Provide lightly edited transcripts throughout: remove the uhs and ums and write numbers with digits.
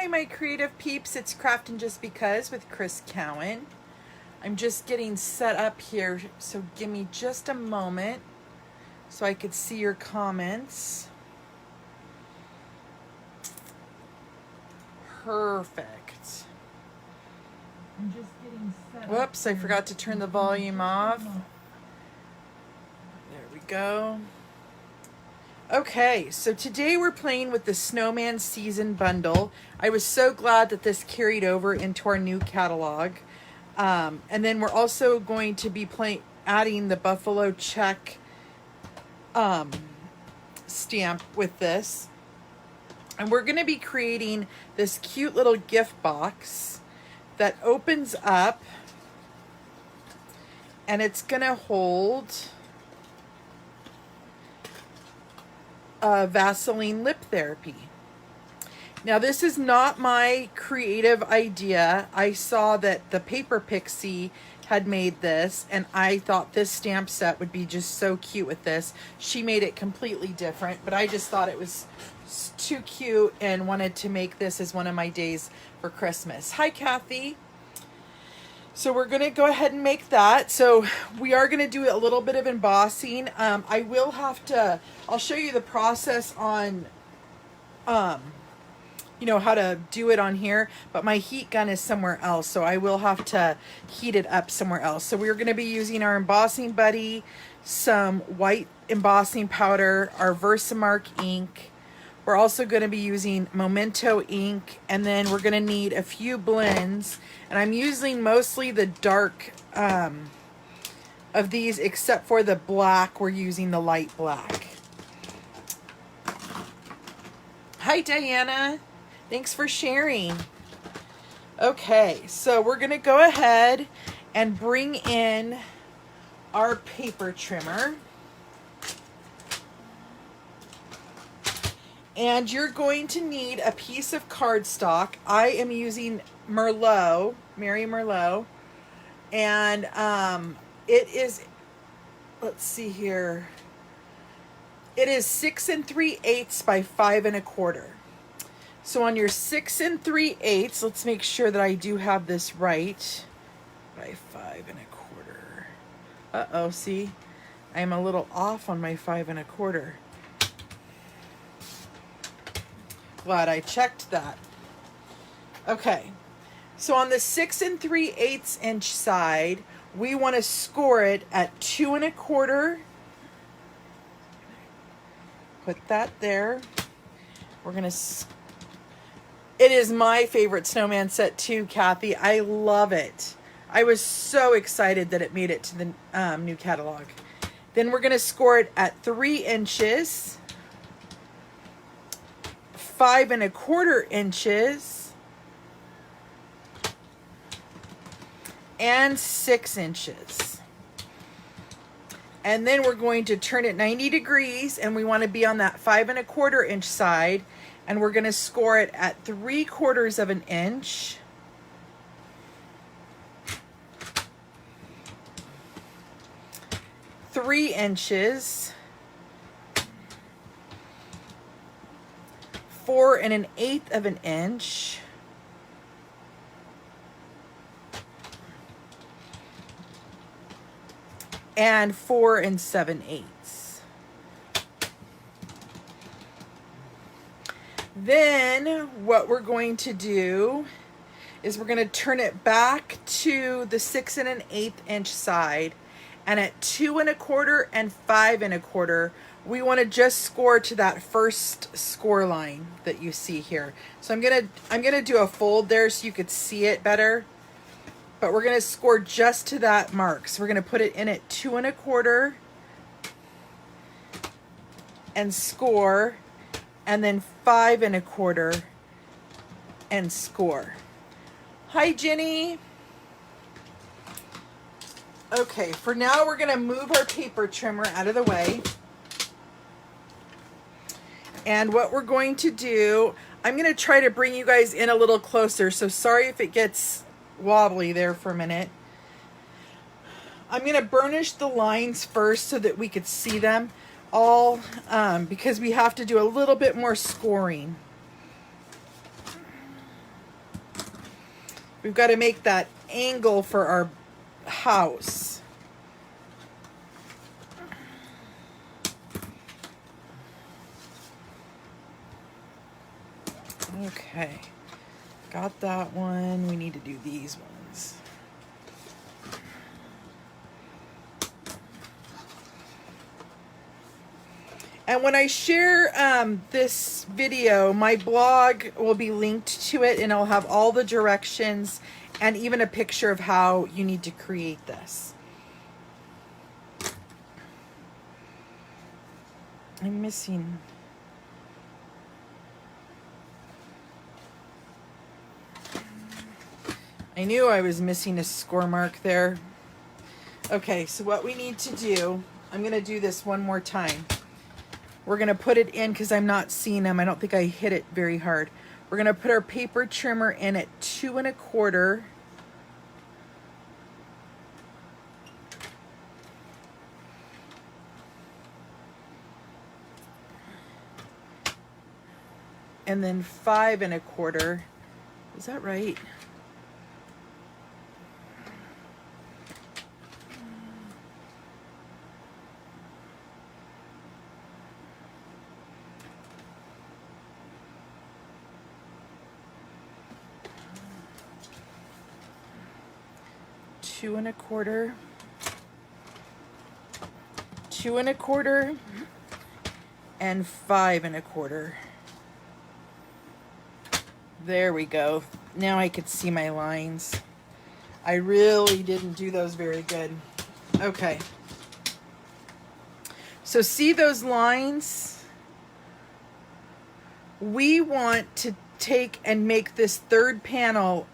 Hi, my creative peeps. It's Craftin' Just Because with Chris Cowan. I'm just getting set up here, so give me just a moment so I could see your comments. Perfect. I'm just getting set up. Whoops, I forgot to turn the volume off. There we go. Okay, so today we're playing with the Snowman Season Bundle. I was so glad that this carried over into our new catalog. And then we're also going to be adding the Buffalo Check stamp with this. And we're going to be creating this cute little gift box that opens up. And it's going to hold Vaseline lip therapy. Now, this is not my creative idea. I saw that the Paper Pixie had made this, and I thought this stamp set would be just so cute with this. She made it completely different, but I just thought it was too cute and wanted to make this as one of my days for Christmas. Hi, Kathy. So we're going to go ahead and make that. So we are going to do a little bit of embossing. I will have to, I'll show you the process on, you know, how to do it on here, but my heat gun is somewhere else. So I will have to heat it up somewhere else. So we're going to be using our embossing buddy, some white embossing powder, our Versamark ink. We're also going to be using Memento ink, and then we're going to need a few blends. And I'm using mostly the dark of these, except for the black, we're using the light black. Hi, Diana. Thanks for sharing. Okay, so we're going to go ahead and bring in our paper trimmer. And you're going to need a piece of cardstock. I am using Merlot, Mary Merlot. And it is, let's see here. It is 6 3/8 by 5 1/4. So on your 6 3/8, let's make sure that I do have this right. By 5 1/4. Uh-oh, see? I'm a little off on my 5 1/4. Glad I checked that. Okay, so on the 6 3/8 inch side, we want to score it at 2 1/4. Put that there. We're gonna. It is my favorite snowman set too, Kathy. I love it. I was so excited that it made it to the new catalog. Then we're gonna score it at 3 inches. 5 1/4 inches, and 6 inches. And then we're going to turn it 90 degrees, and we want to be on that 5 1/4 inch side, and we're going to score it at 3/4 of an inch. Three inches. 4 1/8 of an inch, and 4 7/8. Then what we're going to do is we're going to turn it back to the 6 1/8 inch side, and at 2 1/4 and 5 1/4, we want to just score to that first score line that you see here. So I'm gonna do a fold there so you could see it better. But we're gonna score just to that mark. So we're gonna put it in at 2 1/4 and score, and then 5 1/4 and score. Hi, Jenny. Okay, for now we're gonna move our paper trimmer out of the way. And what we're going to do, I'm going to try to bring you guys in a little closer. So sorry if it gets wobbly there for a minute. I'm going to burnish the lines first so that we could see them all, because we have to do a little bit more scoring. We've got to make that angle for our house. Okay, got that one. We need to do these ones. And when I share this video, my blog will be linked to it, and I'll have all the directions and even a picture of how you need to create this. I'm missing. I knew I was missing a score mark there. Okay, so what we need to do, I'm going to do this one more time. We're going to put it in because I'm not seeing them. I don't think I hit it very hard. We're going to put our paper trimmer in at 2 1/4. And then 5 1/4. Is that right? Two and a quarter, 2 1/4, and 5 1/4. There we go. Now I could see my lines. I really didn't do those very good. Okay. So see those lines? We want to take and make this third panel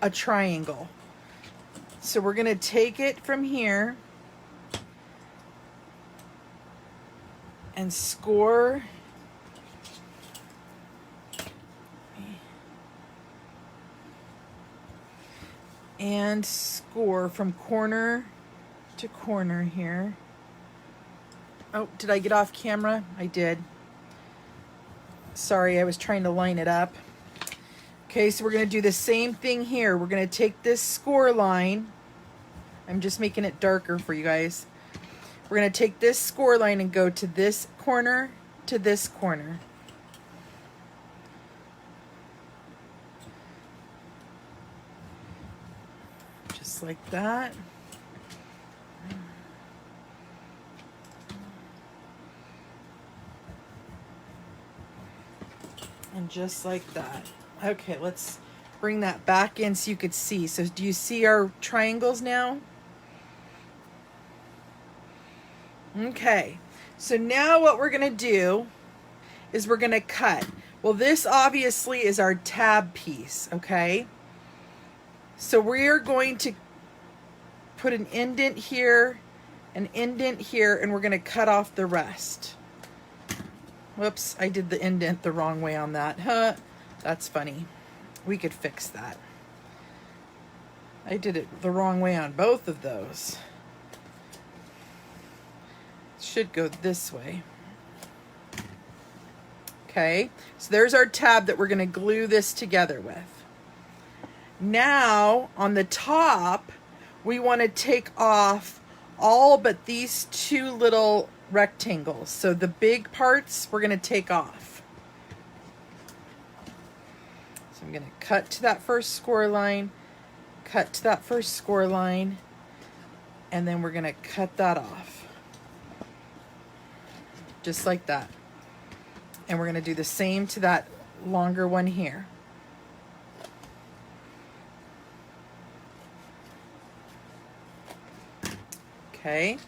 a triangle. So we're going to take it from here and score from corner to corner here. Oh, did I get off camera? I did. Sorry, I was trying to line it up. Okay, so we're going to do the same thing here. We're going to take this score line. I'm just making it darker for you guys. We're going to take this score line and go to this corner to this corner. Just like that. And just like that. Okay, let's bring that back in so you could see. So do you see our triangles now? Okay, so now what we're gonna do is we're gonna cut. Well, this obviously is our tab piece, okay? So we're going to put an indent here, an indent here, and we're gonna cut off the rest. Whoops, I did the indent the wrong way on that. Huh, that's funny. We could fix that. I did it the wrong way on both of those. Should go this way. Okay, so there's our tab that we're going to glue this together with. Now on the top, we want to take off all but these 2 little rectangles. So the big parts we're going to take off. So I'm going to cut to that first score line, cut to that first score line, and then we're going to cut that off. Just like that. And we're going to do the same to that longer one here. Okay,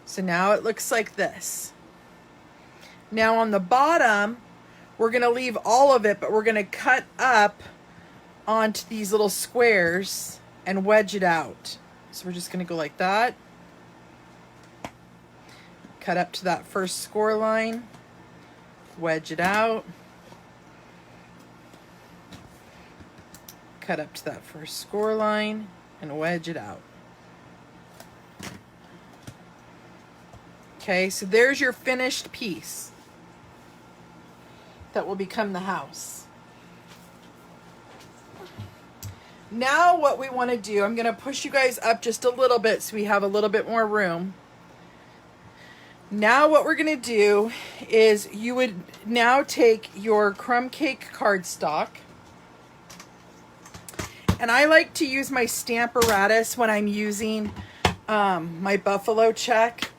so now it looks like this. Now on the bottom, we're going to leave all of it, but we're going to cut up onto these little squares and wedge it out. So we're just going to go like that. Cut up to that first score line, wedge it out, cut up to that first score line, and wedge it out. Okay, so there's your finished piece that will become the house. Now what we want to do, I'm going to push you guys up just a little bit so we have a little bit more room. Now what we're going to do is you would now take your crumb cake cardstock. And I like to use my Stamparatus when I'm using my buffalo check.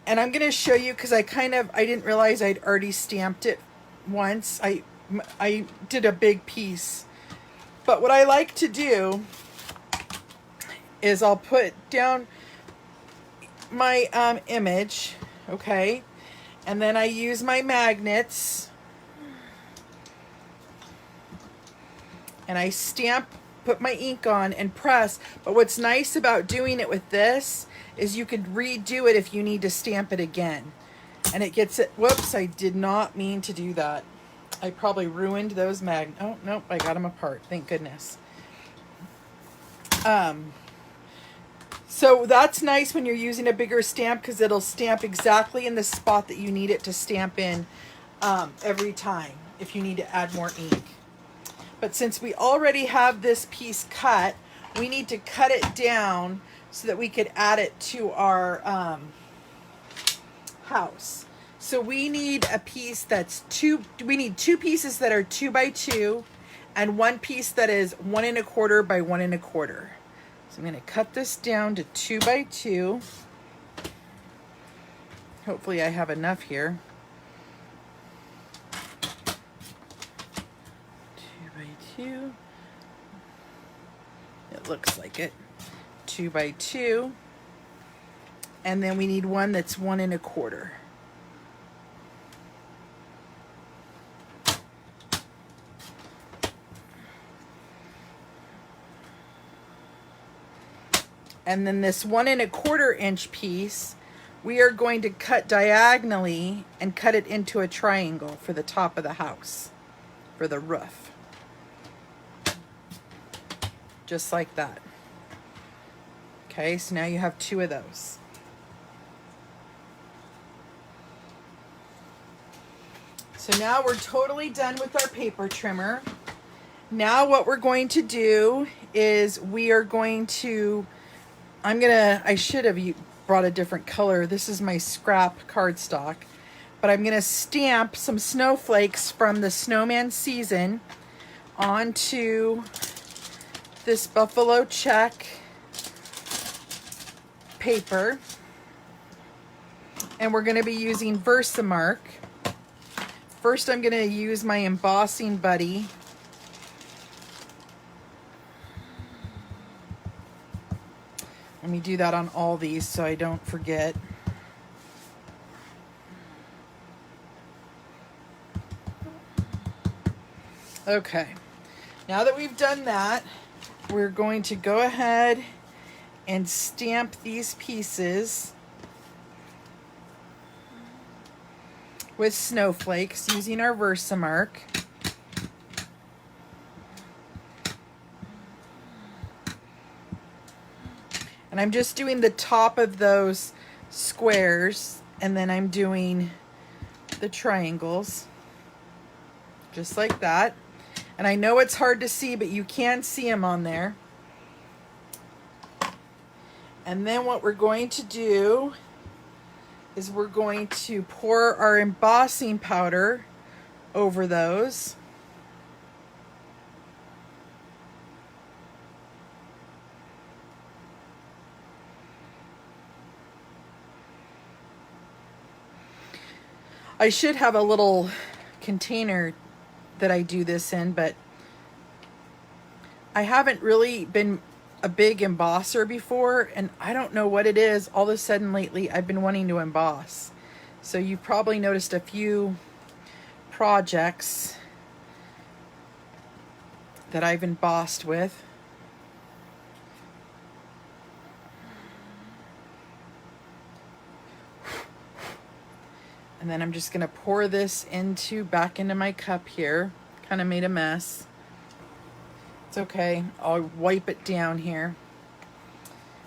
And I'm going to show you because I didn't realize I'd already stamped it once. I did a big piece. But what I like to do is I'll put down my image, okay? And then I use my magnets. And I stamp, put my ink on and press. But what's nice about doing it with this is you could redo it if you need to stamp it again. And it gets it, whoops, I did not mean to do that. I probably ruined those oh, nope, I got them apart, thank goodness. So that's nice when you're using a bigger stamp because it'll stamp exactly in the spot that you need it to stamp in every time if you need to add more ink. But since we already have this piece cut, we need to cut it down so that we could add it to our house. So we need a piece that's we need two pieces that are 2 by 2 and one piece that is 1 1/4 by 1 1/4. So I'm going to cut this down to 2 by 2. Hopefully I have enough here. 2 by 2. It looks like it. 2 by 2. And then we need one that's 1 1/4. And then this 1 1/4 inch piece, we are going to cut diagonally and cut it into a triangle for the top of the house, for the roof. Just like that. Okay, so now you have 2 of those. So now we're totally done with our paper trimmer. Now what we're going to do is we are going to, I should have brought a different color. This is my scrap cardstock. But I'm going to stamp some snowflakes from the snowman season onto this buffalo check paper. And we're going to be using Versamark. First I'm going to use my embossing buddy. Let me do that on all these so I don't forget. Okay, now that we've done that, we're going to go ahead and stamp these pieces with snowflakes using our Versamark. And I'm just doing the top of those squares, and then I'm doing the triangles, just like that. And I know it's hard to see, but you can see them on there. And then what we're going to do is we're going to pour our embossing powder over those. I should have a little container that I do this in, but I haven't really been a big embosser before, and I don't know what it is. All of a sudden lately, I've been wanting to emboss. So you probably noticed a few projects that I've embossed with. And then I'm just gonna pour this back into my cup here. Kind of made a mess. It's okay, I'll wipe it down here.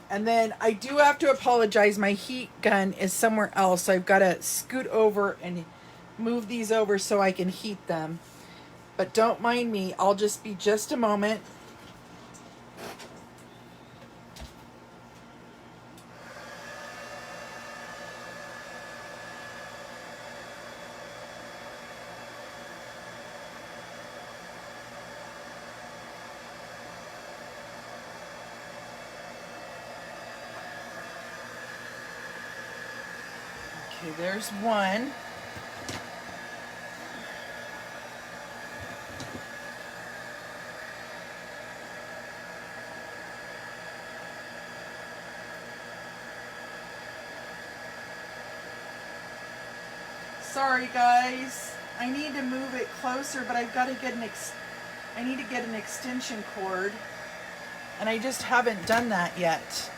And then I do have to apologize, my heat gun is somewhere else. So I've gotta scoot over and move these over so I can heat them. But don't mind me, I'll just be just a moment. Okay, there's one. Sorry guys, I need to move it closer, but I've got to get I need to get an extension cord, and I just haven't done that yet.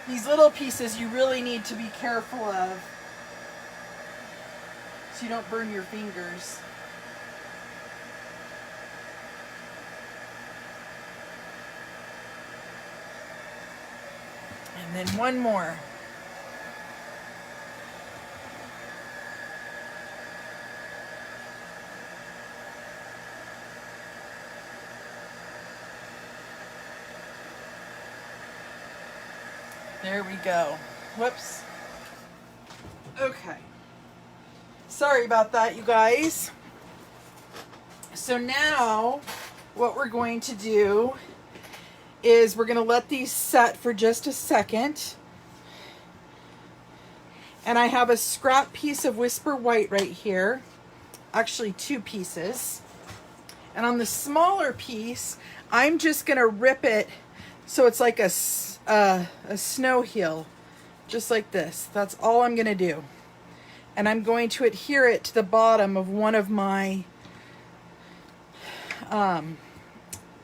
These little pieces you really need to be careful of so you don't burn your fingers. And then one more. There we go. Whoops. Okay. Sorry about that, you guys. So now what we're going to do is we're going to let these set for just a second. And I have a scrap piece of Whisper White right here. Actually, two pieces. And on the smaller piece, I'm just going to rip it so it's like a snow heel, just like this. That's all I'm going to do. And I'm going to adhere it to the bottom of one of my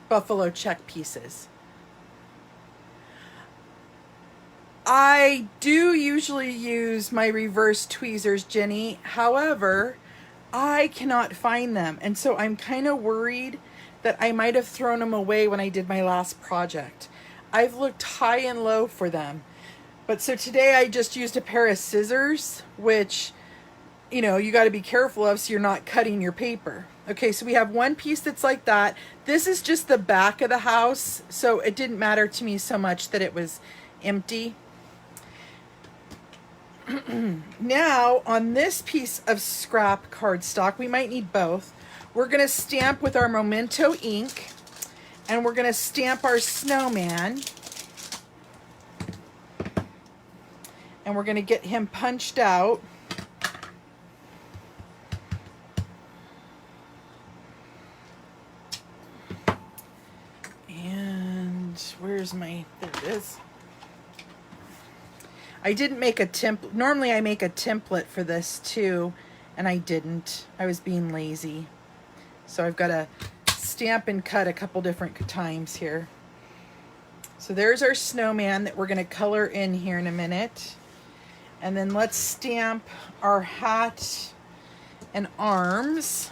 buffalo check pieces. I do usually use my reverse tweezers, Jenny. However, I cannot find them. And so I'm kind of worried that I might have thrown them away when I did my last project. I've looked high and low for them. But so today I just used a pair of scissors, which, you know, you got to be careful of so you're not cutting your paper. Okay, so we have one piece that's like that. This is just the back of the house, so it didn't matter to me so much that it was empty. Now, on this piece of scrap cardstock, we might need both. We're going to stamp with our Memento ink, and we're going to stamp our snowman. And we're going to get him punched out. And where's my, there it is. I didn't make a template. Normally I make a template for this too, and I didn't. I was being lazy. So I've got to stamp and cut a couple different times here. So there's our snowman that we're going to color in here in a minute. And then let's stamp our hat and arms.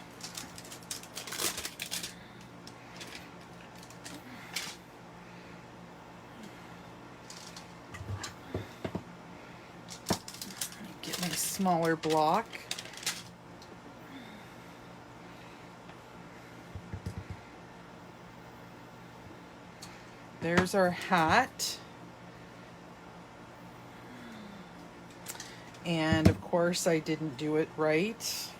Get my smaller block. There's our hat. And of course I didn't do it right.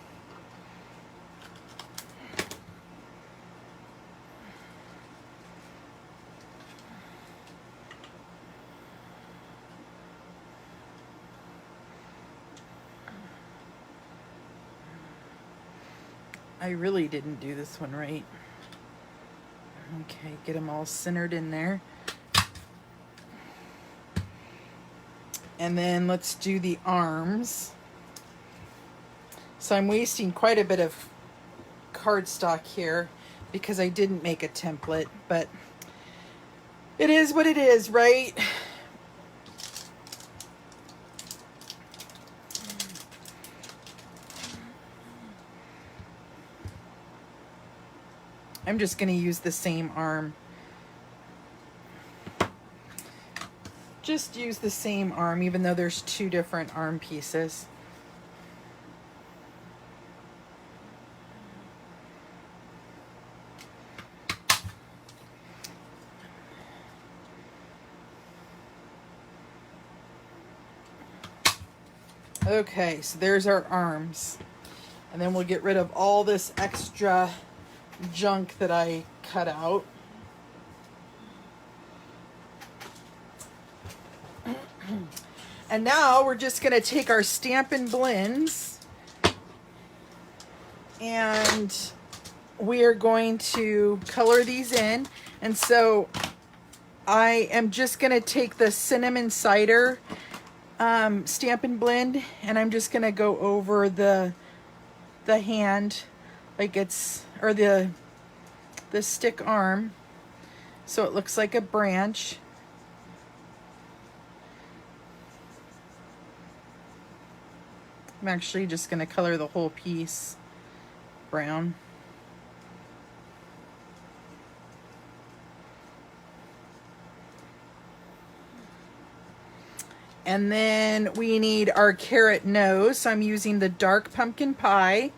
I really didn't do this one right. Okay, get them all centered in there. And then let's do the arms. So I'm wasting quite a bit of cardstock here because I didn't make a template, but it is what it is, right? I'm just going to use the same arm. Just use the same arm, even though there's two different arm pieces. Okay, so there's our arms. And then we'll get rid of all this extra junk that I cut out. And now we're just going to take our Stampin' Blends and we are going to color these in. And so I am just going to take the Cinnamon Cider Stampin' Blend, and I'm just going to go over the hand, like it's, or the stick arm, so it looks like a branch. I'm actually just going to color the whole piece brown. And then we need our carrot nose, so I'm using the dark pumpkin pie.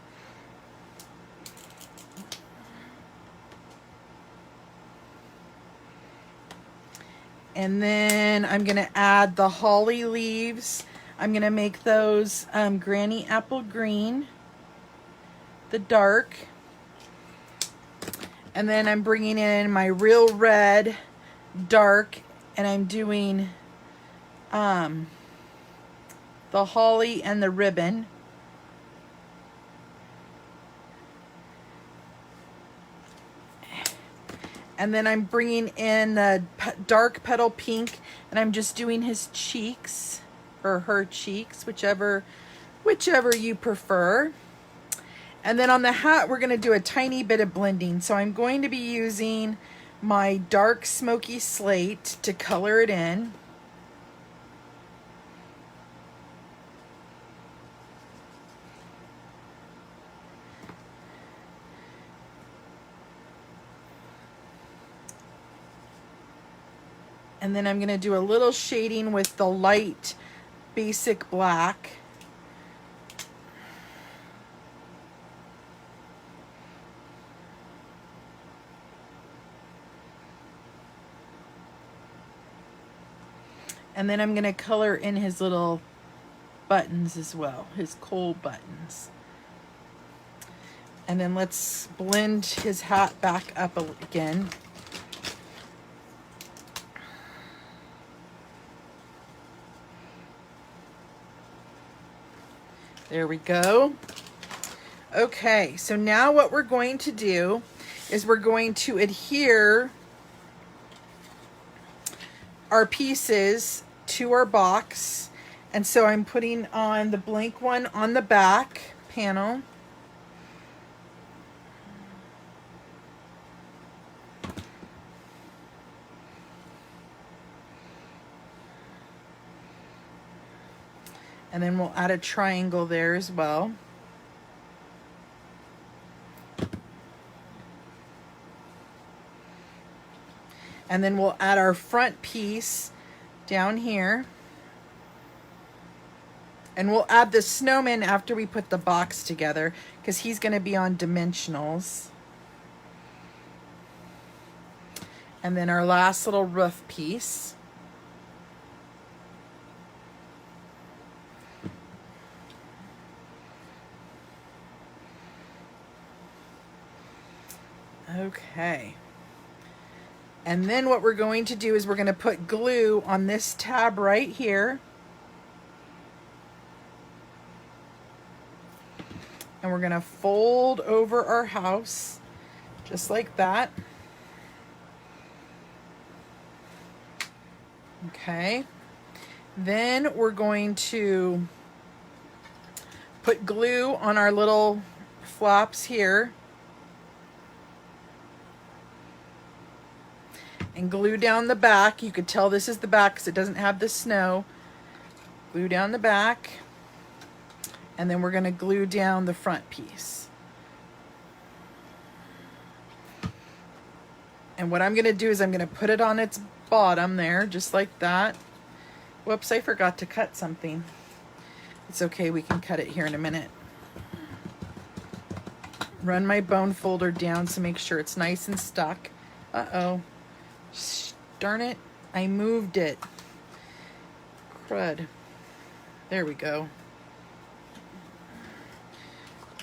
And then I'm going to add the holly leaves. I'm going to make those Granny Apple Green, the dark. And then I'm bringing in my Real Red dark, and I'm doing the holly and the ribbon. And then I'm bringing in the dark petal pink, and I'm just doing his cheeks, or her cheeks, whichever you prefer. And then on the hat, we're going to do a tiny bit of blending. So I'm going to be using my dark smoky slate to color it in. And then I'm going to do a little shading with the light basic black. And then I'm going to color in his little buttons as well, his coal buttons. And then let's blend his hat back up again. There we go. Okay, so now what we're going to do is we're going to adhere our pieces to our box. And so I'm putting on the blank one on the back panel. And then we'll add a triangle there as well. And then we'll add our front piece down here. And we'll add the snowman after we put the box together, because he's going to be on dimensionals. And then our last little roof piece. Okay. And then what we're going to do is we're going to put glue on this tab right here. And we're going to fold over our house just like that. Okay. Then we're going to put glue on our little flaps here. And glue down the back. You could tell this is the back because it doesn't have the snow. Glue down the back. And then we're going to glue down the front piece. And what I'm going to do is I'm going to put it on its bottom there, just like that. Whoops, I forgot to cut something. It's okay, we can cut it here in a minute. Run my bone folder down to make sure it's nice and stuck. Uh-oh. Darn it, I moved it. Crud. There we go.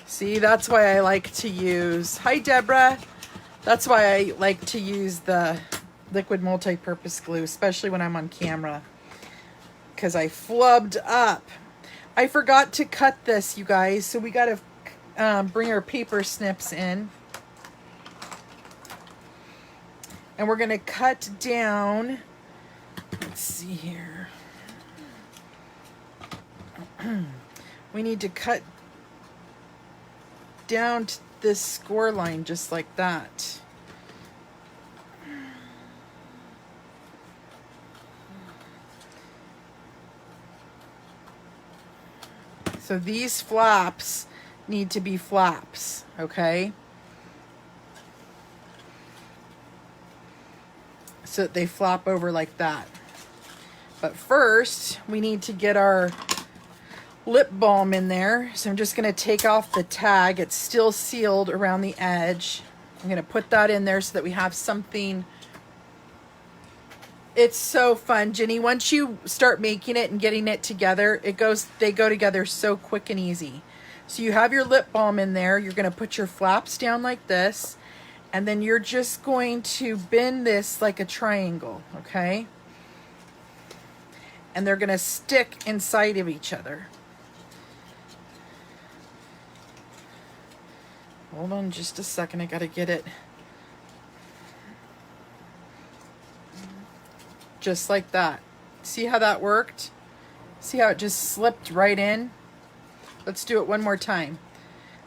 See, that's why I like to use, hi Deborah. That's why I like to use the liquid multi-purpose glue, especially when I'm on camera. because I flubbed up. I forgot to cut this, you guys, so we got to bring our paper snips in. And we're going to cut down, let's see here. We need to cut down to this score line just like that. So these flaps need to be flaps, okay? So that they flop over like that. But first, we need to get our lip balm in there. So I'm just going to take off the tag. It's still sealed around the edge. I'm going to put that in there so that we have something. It's so fun, Jenny. Once you start making it and getting it together, they go together so quick and easy. So you have your lip balm in there. You're going to put your flaps down like this. And then you're just going to bend this like a triangle, okay? And they're going to stick inside of each other. Hold on just a second. I got to get it. Just like that. See how that worked? See how it just slipped right in? Let's do it one more time.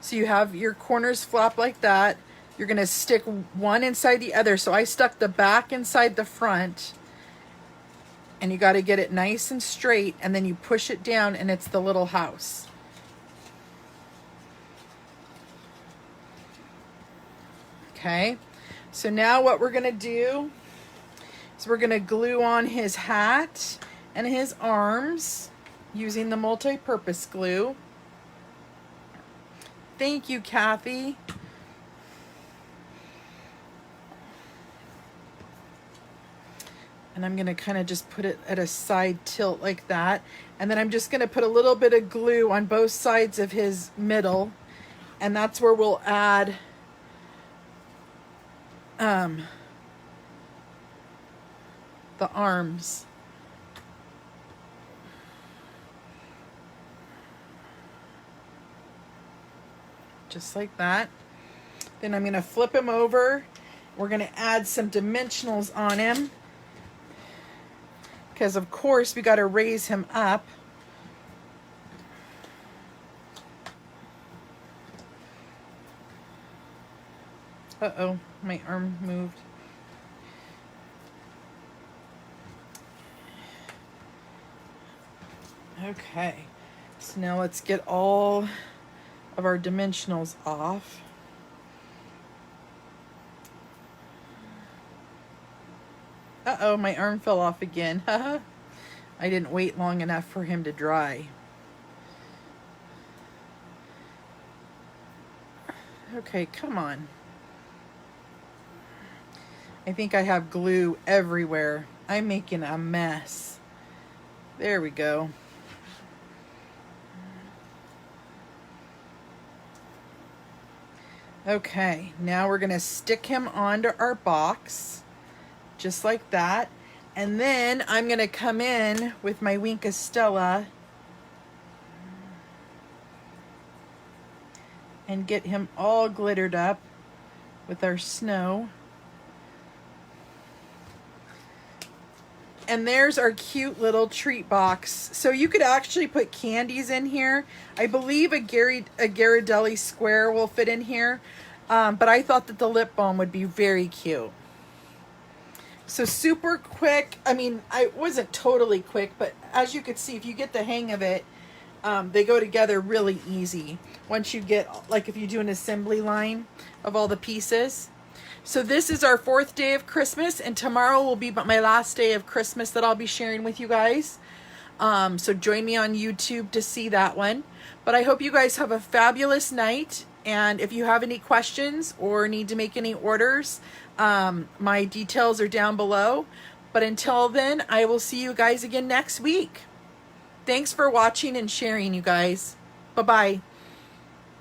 So you have your corners flop like that. You're going to stick one inside the other. So I stuck the back inside the front. And you got to get it nice and straight. And then you push it down and it's the little house. Okay. So now what we're going to do is we're going to glue on his hat and his arms using the multi-purpose glue. Thank you, Kathy. And I'm going to kind of just put it at a side tilt like that. And then I'm just going to put a little bit of glue on both sides of his middle. And that's where we'll add the arms. Just like that. Then I'm going to flip him over. We're going to add some dimensionals on him. Because of course we got to raise him up. Uh-oh, my arm moved. Okay, so now let's get all of our dimensionals off. Uh-oh, my arm fell off again. I didn't wait long enough for him to dry. Okay, come on. I think I have glue everywhere. I'm making a mess. There we go. Okay, now we're going to stick him onto our box. Just like that. And then I'm going to come in with my Wink of Stella and get him all glittered up with our snow. And there's our cute little treat box. So you could actually put candies in here. I believe a Ghirardelli square will fit in here. But I thought that the lip balm would be very cute. So super quick. I mean, I wasn't totally quick, but as you could see, if you get the hang of it, they go together really easy. Once you get, like if you do an assembly line of all the pieces. So this is our 4th day of Christmas, and tomorrow will be my last day of Christmas that I'll be sharing with you guys. So join me on YouTube to see that one. But I hope you guys have a fabulous night. And if you have any questions or need to make any orders, my details are down below. But until then, I will see you guys again next week. Thanks for watching and sharing, you guys. Bye-bye.